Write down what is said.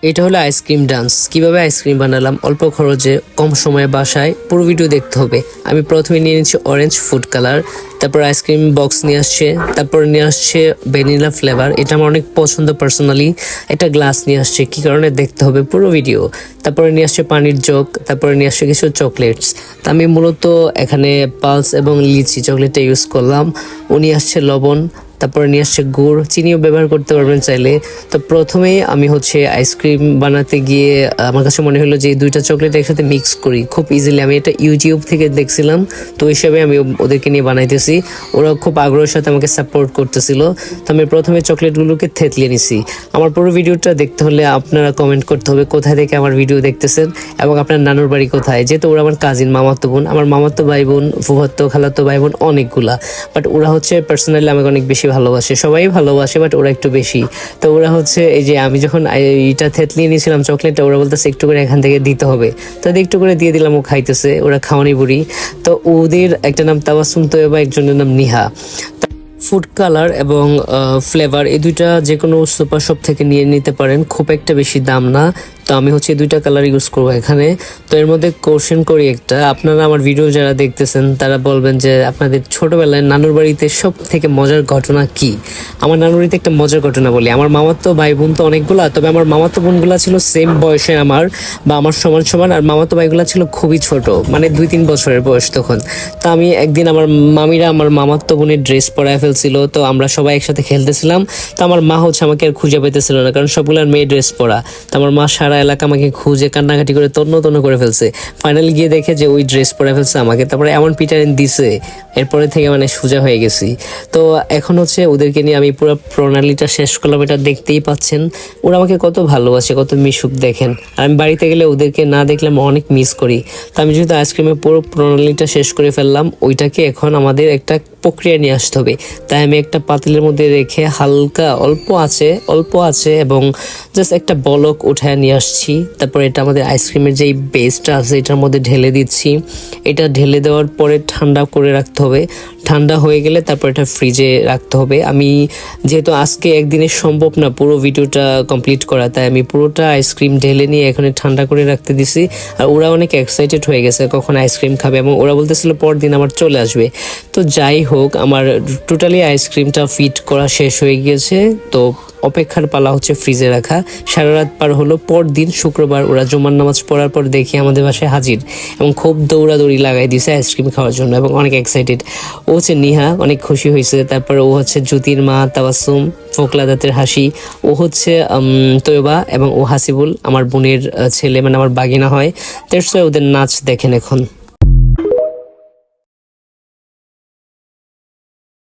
এটা হলো ice cream dance. কিভাবে আইসক্রিম বানালাম অল্প খরচে কম সময়ে বাসায়, পুরো ভিডিও দেখতে হবে। আমি প্রথমে নিয়ে নিচ্ছি অরেঞ্জ ফুড কালার, তারপর আইসক্রিম বক্স নিয়ে আসছে, তারপর নিয়ে আসছে ভ্যানিলা ফ্লেভার, এটা আমার অনেক পছন্দ পার্সোনালি। একটা গ্লাস নিয়ে আসছে, কি কারণে দেখতে হবে পুরো ভিডিও। তারপরে নিয়ে আসছে পানির জগ, তারপরে নিয়ে আসছে কিছু চকলেটস। তা আমি মূলত এখানে পালস এবং লিচি চকলেটটা ইউজ করলাম। উনি আসছে লবণ, তারপরে নিয়ে আসছে গুড়, চিনিও ব্যবহার করতে পারবেন চাইলে। তো প্রথমেই আমি আইসক্রিম বানাতে গিয়ে আমার কাছে মনে হলো যে এই দুইটা চকলেট একসাথে মিক্স করি খুব ইজিলি। আমি এটা ইউটিউব থেকে দেখছিলাম, তো হিসাবে আমি ওদেরকে নিয়ে বানাইতেছি। ওরা খুব আগ্রহের সাথে আমাকে সাপোর্ট করতেছিল। তো আমি প্রথমে চকলেটগুলোকে থেতলিয়ে নিছি। আমার পুরো ভিডিওটা দেখতে হলে আপনারা কমেন্ট করতে হবে কোথায় থেকে আমার ভিডিও দেখতেছেন এবং আপনার নানুর বাড়ি কোথায়। যেহেতু ওরা আমার কাজিন, মামাতো বোন, আমার মামাতো ভাই বোন, ফুফাতো খালাতো ভাই বোন অনেকগুলা, বাট ওরা পার্সোনালি আমাকে অনেক বেশি ভালোবাসে। সবাই ভালোবাসে, বাট ওরা একটু বেশি। তো ওরা এই যে আমি যখন এটা থেতলিয়ে নিয়েছিলাম চকলেটটা, ওরা বলতেছে একটু করে এখান থেকে দিতে হবে। তো একটু করে দিয়ে দিলাম, ও খাইতেছে। ওরা খাওয়ানি বুড়ি। তো ওদের একটা নাম তাবাসসুম তৈয়বা, একজনের নাম নিহা। ফুড কালার এবং ফ্লেভার এই দুইটা যে কোনো সুপার শপ থেকে নিয়ে নিতে পারেন, খুব একটা বেশি দাম না। তো আমি দুইটা কালার ইউজ করবো এখানে। তো এর মধ্যে কোশ্চেন করি একটা, আপনারা আমার ভিডিও যারা দেখতেছেন তারা বলবেন যে আপনাদের ছোটবেলায় নানুর বাড়িতে সব থেকে মজার ঘটনা কি। আমার নানুর বাড়িতে একটা মজার ঘটনা বলি। আমার মামাতো ভাই বোন তো অনেকগুলা, তবে আমার মামাতো বোনগুলা ছিল সেম বয়সে আমার, বা আমার সমান সমান। আর মামাতো ভাইগুলা ছিল খুবই ছোট, মানে 2-3 বছরের বয়স তখন। তো আমি একদিন আমার মামিরা আমার মামাতো বোনের ড্রেস পরায় ফেলছিল, তো আমরা সবাই একসাথে খেলতেছিলাম। তো আমার মা আমাকে আর খুঁজে পেতেছিল না, কারণ সবগুলার মেয়ে ড্রেস পরা। তো আমার মা সারা এলাকা আমাকে খুঁজে কান্নাকাটি করে তন্ন তন্ন করে ফেলছে। ফাইনালি গিয়ে দেখে যে ওই ড্রেস পরে ফেলছে আমাকে, তারপরে এমন পিটারেন দিছে, এরপরে থেকে মানে সোজা হয়ে গেছি। তো এখন ওদেরকে নিয়ে আমি পুরো প্রণালীটা শেষ করলাম। এটা দেখতেই পাচ্ছেন ওরা আমাকে কত ভালোবাসে, কত মিশুক দেখেন। আর আমি বাড়িতে গেলে ওদেরকে না দেখলে আমি অনেক মিস করি। তো আমি যেহেতু আইসক্রিমের পুরো প্রণালীটা শেষ করে ফেললাম, ওইটাকে এখন আমাদের একটা প্রক্রিয়া নিয়ে আসতে হবে। তাই আমি একটা পাতিলের মধ্যে রেখে হালকা অল্প আছে এবং জাস্ট একটা বলক উঠায় নিয়ে আসছি। তারপর এটা আমাদের আইসক্রিমের যেই বেসটা আছে এটার মধ্যে ঢেলে দিচ্ছি। এটা ঢেলে দেওয়ার পরে ঠান্ডা করে রাখতে হবে। ঠান্ডা হয়ে গেলে তারপর এটা ফ্রিজে রাখতে হবে। আমি যেহেতু আজকে একদিনে সম্ভব না পুরো ভিডিওটা কমপ্লিট করা, তাই আমি পুরোটা আইসক্রিম ঢেলে নিয়ে এখানে ঠান্ডা করে রাখতে দিছি। আর ওরা অনেক এক্সাইটেড হয়ে গেছে কখন আইসক্রিম খাবে, এবং ওরা বলতেছিল পরদিন আমার চলে আসবে। তো যাই হোক, আমার টোটালি আইসক্রিমটা ফিট করা শেষ হয়ে গিয়েছে। তো অপেক্ষার পালা ফ্রিজে রাখা। সারা রাত পার হলো, পরদিন শুক্রবার ওরা জুমার নামাজ পড়ার পর দেখি আমাদের বাসায় হাজির, এবং খুব দৌড়াদৌড়ি লাগাই দিয়েছে আইসক্রিম খাওয়ার জন্য, এবং অনেক এক্সাইটেড। ও নিহা অনেক খুশি হয়েছে। তারপর ও জ্যোতির মা তাবাসসুম, ফোকলা দাঁতের হাসি, ও তৈবা, এবং ও হাসিবুল আমার বোনের ছেলে, মানে আমার বাগিনা হয়। ওদের নাচ দেখেন এখন।